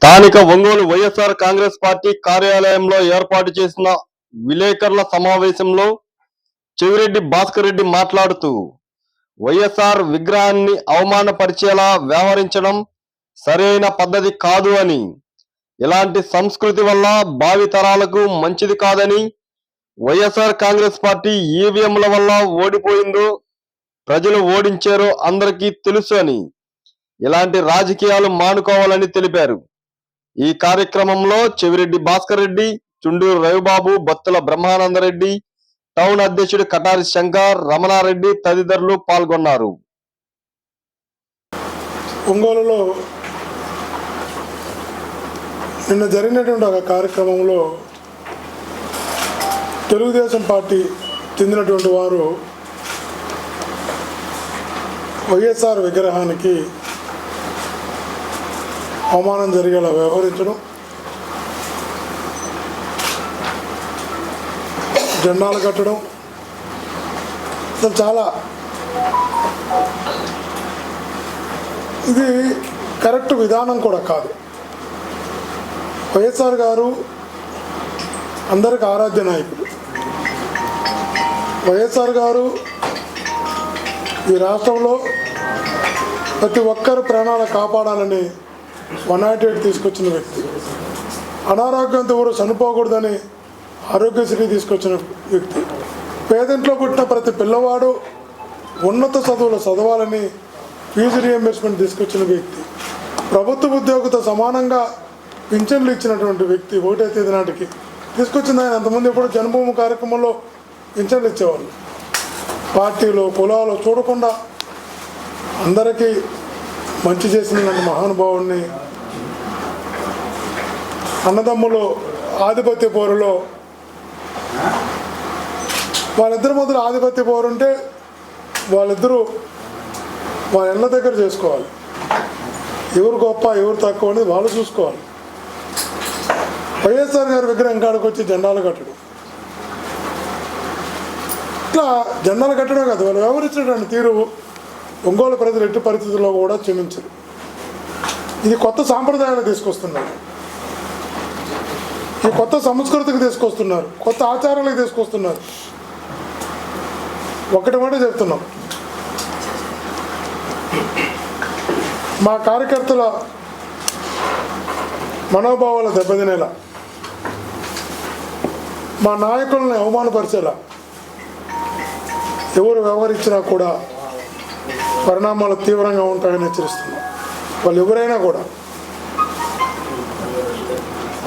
స్థానిక ఒంగోలు వైఎస్ఆర్ కాంగ్రెస్ పార్టీ కార్యాలయంలో ఏర్పాటు చేసిన విలేకరుల సమావేశంలో చెవిరెడ్డి భాస్కర్ రెడ్డి మాట్లాడుతూ వైఎస్ఆర్ విగ్రహాన్ని అవమానపరిచేలా వ్యవహరించడం సరైన పద్ధతి కాదు అని, ఇలాంటి సంస్కృతి వల్ల భావితరాలకు మంచిది కాదని, వైఎస్ఆర్ కాంగ్రెస్ పార్టీ ఈవీఎంల వల్ల ఓడిపోయిందో, ప్రజలు ఓడించారో అందరికీ తెలుసు అని, ఇలాంటి రాజకీయాలు మానుకోవాలని తెలిపారు. ఈ కార్యక్రమంలో చెవిరెడ్డి భాస్కర్ రెడ్డి, చుండూరు రవిబాబు, బత్తుల బ్రహ్మానందరెడ్డి, టౌన్ అధ్యక్షుడు కటారి శంకర్, రమణారెడ్డి తదితరులు పాల్గొన్నారు. ఒంగోలులో నిన్న జరిగినటువంటి ఒక కార్యక్రమంలో తెలుగుదేశం పార్టీ చెందినటువంటి వారు వైఎస్ఆర్ విగ్రహానికి అవమానం జరిగేలా వ్యవహరించడం, జెండాలు కట్టడం అసలు చాలా ఇది కరెక్ట్ విధానం కూడా కాదు. వైఎస్ఆర్ గారు అందరికి ఆరాధ్య నాయకుడు. వైఎస్ఆర్ గారు ఈ రాష్ట్రంలో ప్రతి ఒక్కరు ప్రాణాలు కాపాడాలని 108 తీసుకొచ్చిన వ్యక్తి. అనారోగ్యంతో ఎవరు చనిపోకూడదని ఆరోగ్యశ్రీ తీసుకొచ్చిన వ్యక్తి. పేదింట్లో పుట్టిన ప్రతి పిల్లవాడు ఉన్నత చదువులు చదవాలని ఫీజు రియంబర్స్మెంట్ తీసుకొచ్చిన వ్యక్తి. ప్రభుత్వ ఉద్యోగితో సమానంగా పింఛన్లు ఇచ్చినటువంటి వ్యక్తి. 1వ తేదీ నాటికి తీసుకొచ్చింది ఆయన. అంతకుముందు ఎప్పుడు జన్మభూమి కార్యక్రమంలో పింఛన్లు ఇచ్చేవాళ్ళు. పార్టీలు కులాలు చూడకుండా అందరికీ మంచి చేసిన మహానుభావుడిని, అన్నదమ్ములు ఆధిపత్య పోరులో వాళ్ళిద్దరి మధ్యలో ఆధిపత్య పోరు ఉంటే వాళ్ళిద్దరూ వాళ్ళ ఇళ్ళ దగ్గర చేసుకోవాలి. ఎవరు గొప్ప ఎవరు తక్కువ అనేది వాళ్ళు చూసుకోవాలి. వైఎస్ఆర్ గారి విగ్రహం కాడికి వచ్చి జెండాలు కట్టడం, ఇట్లా జెండాలు కట్టడం కాదు, వాళ్ళు వ్యవహరించినటువంటి తీరు ఒంగోలు ప్రజలు ఎట్టి పరిస్థితుల్లో కూడా క్షమించరు. ఇది కొత్త సాంప్రదాయాలు తీసుకొస్తున్నారు, ఈ కొత్త సంస్కృతికి తీసుకొస్తున్నారు, కొత్త ఆచారాలకు తీసుకొస్తున్నారు. ఒకటి మాట చెప్తున్నాం, మా కార్యకర్తల మనోభావాలు దెబ్బతినేలా, మా నాయకులను అవమానపరిచేలా ఎవరు వ్యవహరించినా కూడా పరిణామాలు తీవ్రంగా ఉంటాయని హెచ్చరిస్తున్నాం. వాళ్ళు ఎవరైనా కూడా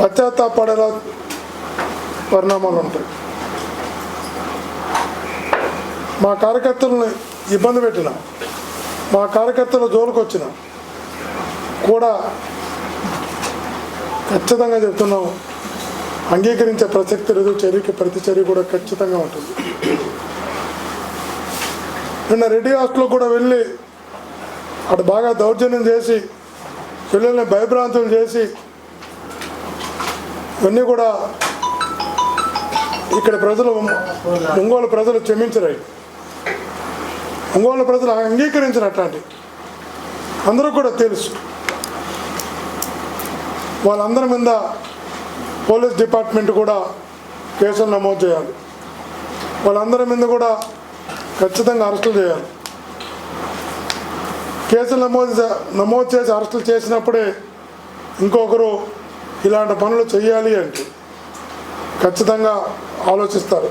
పశ్చాత్తాపడేలా పరిణామాలు ఉంటాయి. మా కార్యకర్తలను ఇబ్బంది పెట్టిన, మా కార్యకర్తల జోలికి వచ్చిన కూడా ఖచ్చితంగా చెప్తున్నాం, అంగీకరించే ప్రసక్తి లేదు. చర్యకి ప్రతి చర్య కూడా ఖచ్చితంగా ఉంటుంది. నిన్న రెడ్డి హాస్టల్లో కూడా వెళ్ళి అటు బాగా దౌర్జన్యం చేసి పిల్లల్ని భయభ్రాంతులు చేసి ఇవన్నీ కూడా ఇక్కడ ప్రజలు, ఒంగోలు ప్రజలు క్షమించరు. ఒంగోలు ప్రజలు అంగీకరించిన అట్లాంటి అందరూ కూడా తెలుసు. వాళ్ళందరి మీద పోలీస్ డిపార్ట్మెంట్ కూడా కేసులు నమోదు చేయాలి. వాళ్ళందరి మీద కూడా ఖచ్చితంగా అరెస్టులు చేయాలి. కేసులు నమోదు చేసి అరెస్టులు చేసినప్పుడే ఇంకొకరు ఇలాంటి పనులు చేయాలి అంటే ఖచ్చితంగా ఆలోచిస్తారు.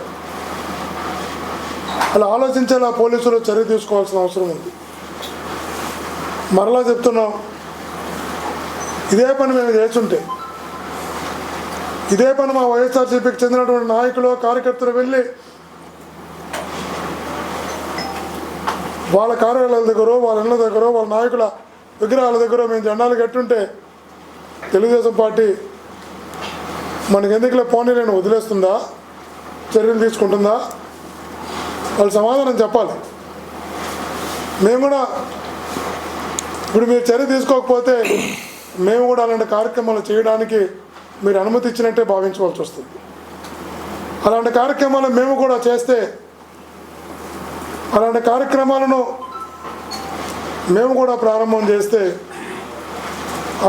అలా ఆలోచించేలా పోలీసులు చర్య తీసుకోవాల్సిన అవసరం ఉంది. మరలా చెప్తున్నాం, ఇదే పని మేము చేస్తుంటే, ఇదే పని మా వైఎస్ఆర్సీపీకి చెందినటువంటి నాయకులు కార్యకర్తలు వెళ్ళి వాళ్ళ కార్యాలయాల దగ్గర, వాళ్ళ ఇళ్ళ దగ్గర, వాళ్ళ నాయకుల విగ్రహాల దగ్గర మేము జెండాలు కట్టుంటే తెలుగుదేశం పార్టీ మనకి ఎందుకులే పోనీలను వదిలేస్తుందా, చర్యలు తీసుకుంటుందా? వాళ్ళు సమాధానం చెప్పాలి. మేము కూడా ఇప్పుడు మీరు చర్య తీసుకోకపోతే మేము కూడా అలాంటి కార్యక్రమాలు చేయడానికి మీరు అనుమతి ఇచ్చినట్టే భావించవలసి వస్తుంది. అలాంటి కార్యక్రమాలు మేము కూడా చేస్తే, అలాంటి కార్యక్రమాలను మేము కూడా ప్రారంభం చేస్తే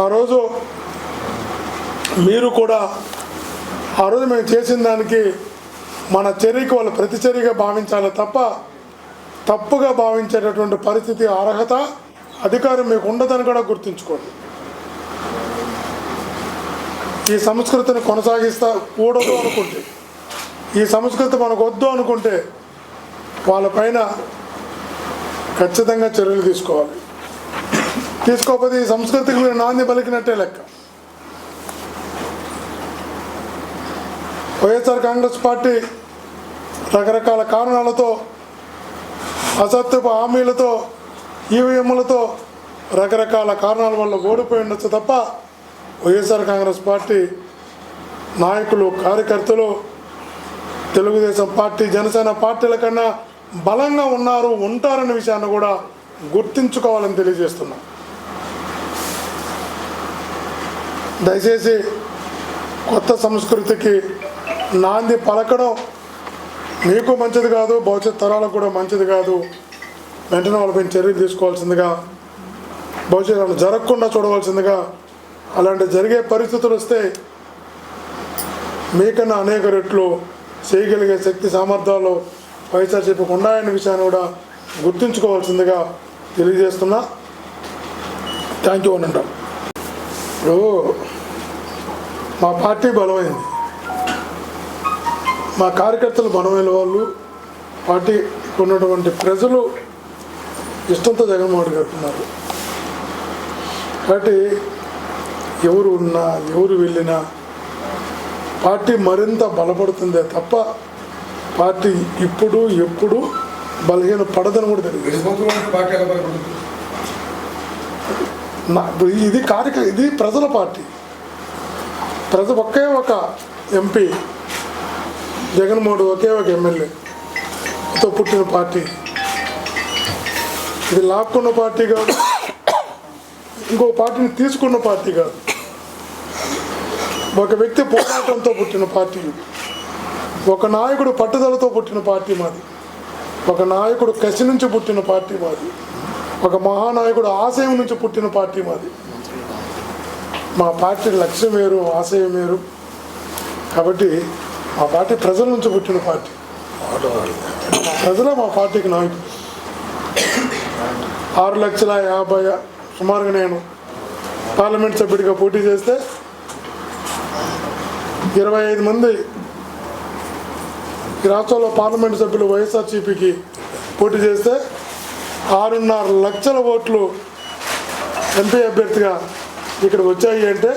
ఆ రోజు మీరు కూడా ఆ రోజు మేము చేసిన దానికి మన చర్యకి వాళ్ళు ప్రతిచర్యగా భావించాలి తప్ప తప్పుగా భావించేటటువంటి పరిస్థితి, అర్హత, అధికారం మీకు ఉండదని కూడా గుర్తుంచుకోండి. ఈ సంస్కృతిని కొనసాగిస్తా కూడదు అనుకుంటే, ఈ సంస్కృతి మనకు వద్దు అనుకుంటే వాళ్ళపైన ఖచ్చితంగా చర్యలు తీసుకోవాలి. తీసుకోకపోతే ఈ సంస్కృతికి మీరు నాంది పలికినట్టే లెక్క. వైఎస్ఆర్ కాంగ్రెస్ పార్టీ రకరకాల కారణాలతో, అసత్యపు హామీలతో, ఈవీఎంలతో, రకరకాల కారణాల వల్ల ఓడిపోయి ఉండొచ్చు తప్ప వైఎస్ఆర్ కాంగ్రెస్ పార్టీ నాయకులు, కార్యకర్తలు తెలుగుదేశం పార్టీ, జనసేన పార్టీల కన్నా బలంగా ఉన్నారు, ఉంటారనే విషయాన్ని కూడా గుర్తించుకోవాలని తెలియజేస్తున్నాం. దయచేసి కొత్త సంస్కృతికి నాంది పలకడం మీకు మంచిది కాదు, భవిష్యత్ తరాలకు కూడా మంచిది కాదు. వెంటనే వాళ్ళపై చర్యలు తీసుకోవాల్సిందిగా, భవిష్యత్తు జరగకుండా చూడవలసిందిగా, అలాంటి జరిగే పరిస్థితులు వస్తే మీకన్నా అనేక రెట్లు చేయగలిగే శక్తి సామర్థ్యాలు వైఎస్ఆర్సీపీకి ఉన్నాయనే విషయాన్ని కూడా గుర్తుంచుకోవాల్సిందిగా తెలియజేస్తున్నా. థ్యాంక్ యూ అని అంటాం. ఇప్పుడు మా పార్టీ బలమైంది, మా కార్యకర్తలు బలమైన వాళ్ళు, పార్టీకి ఉన్నటువంటి ప్రజలు ఇష్టంతో జగన్మోహన్ గారు ఉన్నారు. కాబట్టి ఎవరు ఉన్నా, ఎవరు వెళ్ళినా పార్టీ మరింత బలపడుతుందే తప్ప పార్టీ ఇప్పుడు ఎప్పుడు బలహీన పడదని కూడా తెలియదు. ఇది ప్రజల పార్టీ. ఒకే ఒక ఎంపీ జగన్మోహన్, ఒకే ఒక ఎమ్మెల్యేతో పుట్టిన పార్టీ. ఇది లాక్కున్న పార్టీ కాదు, ఇంకో పార్టీని తీసుకున్న పార్టీ కాదు. ఒక వ్యక్తి పోరాటంతో పుట్టిన పార్టీ, ఒక నాయకుడు పట్టుదలతో పుట్టిన పార్టీ మాది, ఒక నాయకుడు కసి నుంచి పుట్టిన పార్టీ మాది, ఒక మహానాయకుడు ఆశయం నుంచి పుట్టిన పార్టీ మాది. మా పార్టీ లక్ష్యం వేరు, ఆశయం వేరు. కాబట్టి మా పార్టీ ప్రజల నుంచి పుట్టిన పార్టీ. ప్రజలే మా పార్టీకి నాయకుడు. 6,50,000 సుమారుగా నేను పార్లమెంట్ సభ్యుడిగా పోటీ చేస్తే 25 మంది ఈ రాష్ట్రంలో పార్లమెంట్ సభ్యులు వైఎస్ఆర్సీపీకి పోటీ చేస్తే 6.5 లక్షల ఓట్లు ఎంపీ అభ్యర్థిగా ఇక్కడ వచ్చాయి అంటే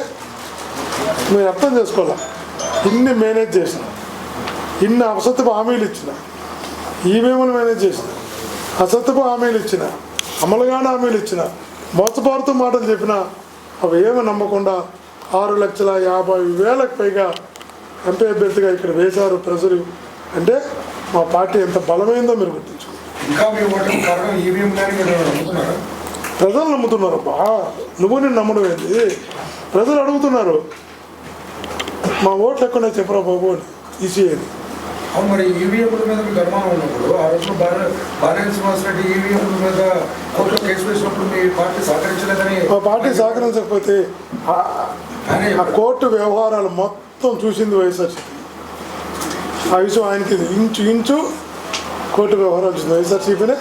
మీరు అర్థం చేసుకోవాలి. ఇన్ని మేనేజ్ చేసిన, ఇన్ని అసత్యపు హామీలు ఇచ్చిన, ఈవీఎంలు మేనేజ్ చేసిన, అసత్యపు హామీలు ఇచ్చిన, అమలుగానే హామీలు ఇచ్చిన, మోసపారుతూ మాటలు చెప్పిన అవి ఏమి నమ్మకుండా 6,50,000 పైగా ఎంపీ అభ్యర్థిగా ఇక్కడ వేశారు ప్రజలు. అంటే మా పార్టీ ఎంత బలమైందో మీరు గుర్తించుకోండి. ప్రజలు నమ్ముతున్నారు. నువ్వు నేను నమ్మడం ఏంటి? ప్రజలు అడుగుతున్నారు, మా ఓట్లు ఎక్కడ చెప్పరా బాబు అని, ఈసీఐని. మరి ఈవీఎంల మీద మీకు అనుమానం ఉన్నప్పుడు ఆ రోజు బాలయ్య శ్రీనివాసరెడ్డి ఈవీఎంల మీద కోర్టులో కేసు వేసినప్పుడు మీ పార్టీ సహకరించలేదని. మా పార్టీ సహకరించకపోతే ఆ కోర్టు వ్యవహారాలు మొత్తం చూసింది వైఎస్ఆర్సీపీ. ఆ విషయం ఆయనకి ఇంచు కోర్టు వ్యవహారాలు చూసింది వైఎస్ఆర్సీపీనే.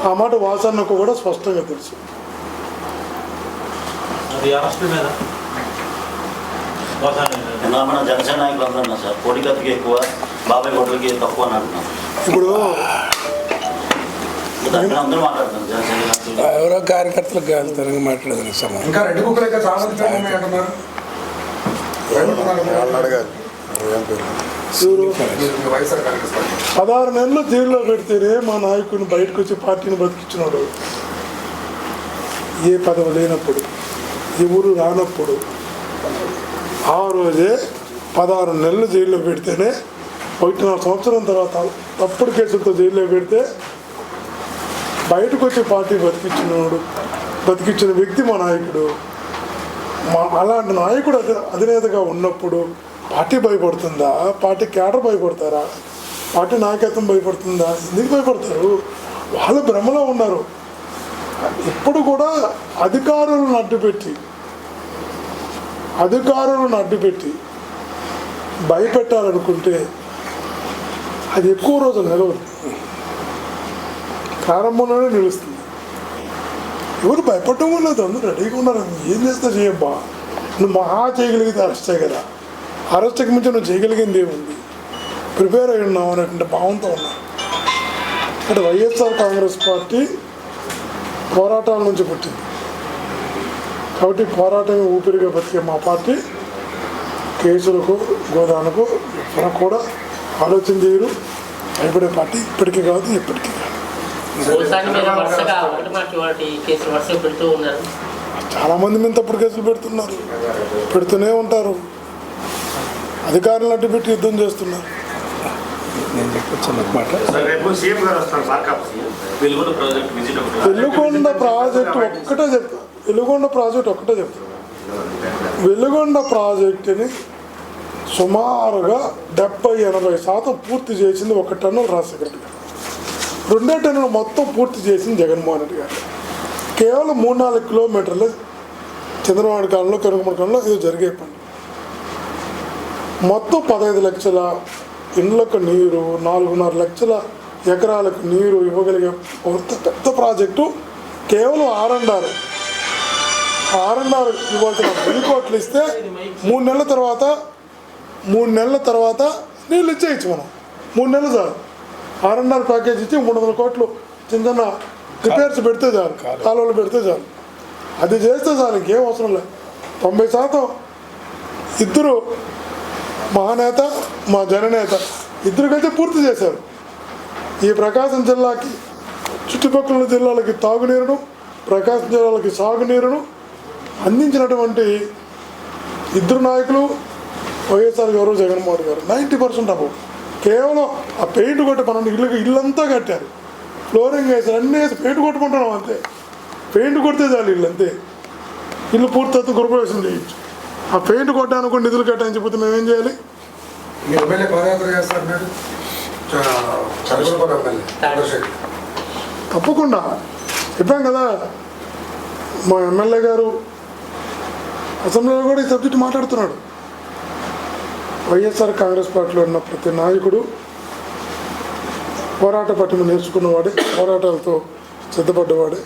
ఆ మాట వాసన్నకు కూడా స్పష్టంగా తెలుసు. మన జనసేన నాయకులు అందరూ సార్ కోడికత్తికి ఎక్కువ, బాబాయ్ కోటలకి తక్కువ అని అంటున్నాను. ఇప్పుడు అందరూ మాట్లాడుతున్నారు జనసేన ఎవరో కార్యకర్తలకు వెళ్తారు మాట్లాడదని సమాధానం. ఇంకా రెడ్డి కుక్కలు అయితే చాలా అంటున్నారు. 16 నెలలు జైల్లో పెడితేనే మా నాయకుడిని బయటకు వచ్చి పార్టీని బతికించినాడు. ఏ పదవి లేనప్పుడు, ఎవరు రానప్పుడు, ఆ రోజే 16 నెలలు జైల్లో పెడితేనే 1.5 సంవత్సరం తర్వాత తప్పుడు కేసులతో జైల్లో పెడితే బయటకు వచ్చి పార్టీ బతికించిన వ్యక్తి మా నాయకుడు. అలాంటి నాయకుడు అధినేతగా ఉన్నప్పుడు పార్టీ భయపడుతుందా? పార్టీ క్యాడర్ భయపడతారా? పార్టీ నాయకత్వం భయపడుతుందా? ఎందుకు భయపడతారు? వాళ్ళు భ్రమలో ఉన్నారు. ఇప్పుడు కూడా అధికారులను అడ్డుపెట్టి అధికారులను అడ్డుపెట్టి భయపెట్టాలనుకుంటే అది ఎక్కువ రోజులు నిలవదు, ప్రారంభంలోనే నిలుస్తుంది. ఎవరు భయపడటం లేదు, అందరూ రెడీగా ఉన్నారు. ఏం చేస్తా చేయబ్బా, నువ్వు మహా చేయగలిగితే అరెస్ట్ చేయగలరా, అరెస్ట్కి మించి నువ్వు చేయగలిగింది ఏముంది, ప్రిపేర్ అయి ఉన్నావు అనేటువంటి భావంతో ఉన్నారు. అంటే వైఎస్ఆర్ కాంగ్రెస్ పార్టీ పోరాటాల నుంచి పుట్టింది కాబట్టి పోరాటమే ఊపిరిగా బతికే మా పార్టీ కేసులకు గోదాలకు ఎవరు కూడా ఆలోచన చేయరు. భయపడే పార్టీ ఇప్పటికీ కాదు, ఎప్పటికీ కాదు. చాలామంది మీద తప్పుడు కేసులు పెడుతూనే ఉంటారు. అధికారులను అడ్డు పెట్టి యుద్ధం చేస్తున్నారు. నేను చెప్పొచ్చు మాట. వెలుగొండ ప్రాజెక్టు ఒక్కటే చెప్తా, వెలుగొండ ప్రాజెక్టుని సుమారుగా 70-80% పూర్తి చేసింది ఒక టన్నుల రాజశేఖర రెడ్డి గారు. 2 టన్నులు మొత్తం పూర్తి చేసింది జగన్మోహన్ రెడ్డి గారు. కేవలం 3-4 కిలోమీటర్లు చంద్రబాబు కాలంలో కనుగొండ కాలంలో ఇది జరిగే పని. మొత్తం 15 లక్షల ఇండ్లకు నీరు, 4.5 లక్షల ఎకరాలకు నీరు ఇవ్వగలిగే పెద్ద ప్రాజెక్టు కేవలం R&R ఇవ్వాల్సిన 1000 కోట్లు ఇస్తే 3 నెలల తర్వాత నీళ్ళు ఇచ్చేయచ్చు. మనం 3 నెలలు చాలు R&R ప్యాకేజ్ ఇచ్చి 300 కోట్లు చిన్న చిన్న రిపేర్స్ పెడితే చాలు, కాలువలు పెడితే చాలు. అది చేస్తే చాలు, ఇంకేం అవసరం లేదు. 90% ఇద్దరు మహానేత మా జననేత ఇద్దరు కలిసి పూర్తి చేశారు. ఈ ప్రకాశం జిల్లాకి చుట్టుపక్కల జిల్లాలకి తాగునీరును, ప్రకాశం జిల్లాలకి సాగునీరును అందించినటువంటి ఇద్దరు నాయకులు వైఎస్ఆర్ గారు, జగన్మోహన్ గారు. 90% అబౌ. కేవలం ఆ పెయింట్ కొట్టి మనం ఇల్లంతా కట్టారు, ఫ్లోరింగ్ వేసారు, అన్నీ వేసి పెయింట్ కొట్టుకుంటున్నాం అంతే. పెయింట్ కొడితే చాలు ఇల్లు అంతే. ఇల్లు పూర్తి గృహప్రవేశం చేయొచ్చు. ఆ పెయింట్ కొట్టడానికి నిధులు కేటాయించకపోతే మేమేం చేయాలి? తప్పకుండా చెప్పాం కదా. మా ఎమ్మెల్యే గారు అసెంబ్లీలో కూడా ఈ సబ్జెక్ట్ మాట్లాడుతున్నాడు. వైఎస్ఆర్ కాంగ్రెస్ పార్టీలో ఉన్న ప్రతి నాయకుడు పోరాట పట్టిమ నేర్చుకున్నవాడే, పోరాటాలతో సిద్ధపడ్డవాడే.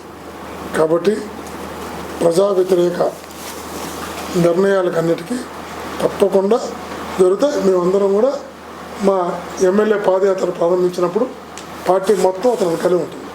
కాబట్టి ప్రజా వ్యతిరేక నిర్ణయాలకన్నిటికీ తప్పకుండా జరుగుతాయి. మేమందరం కూడా మా ఎమ్మెల్యే పాదయాత్ర ప్రారంభించినప్పుడు పార్టీ మొత్తం అతను కలిగి ఉంటుంది.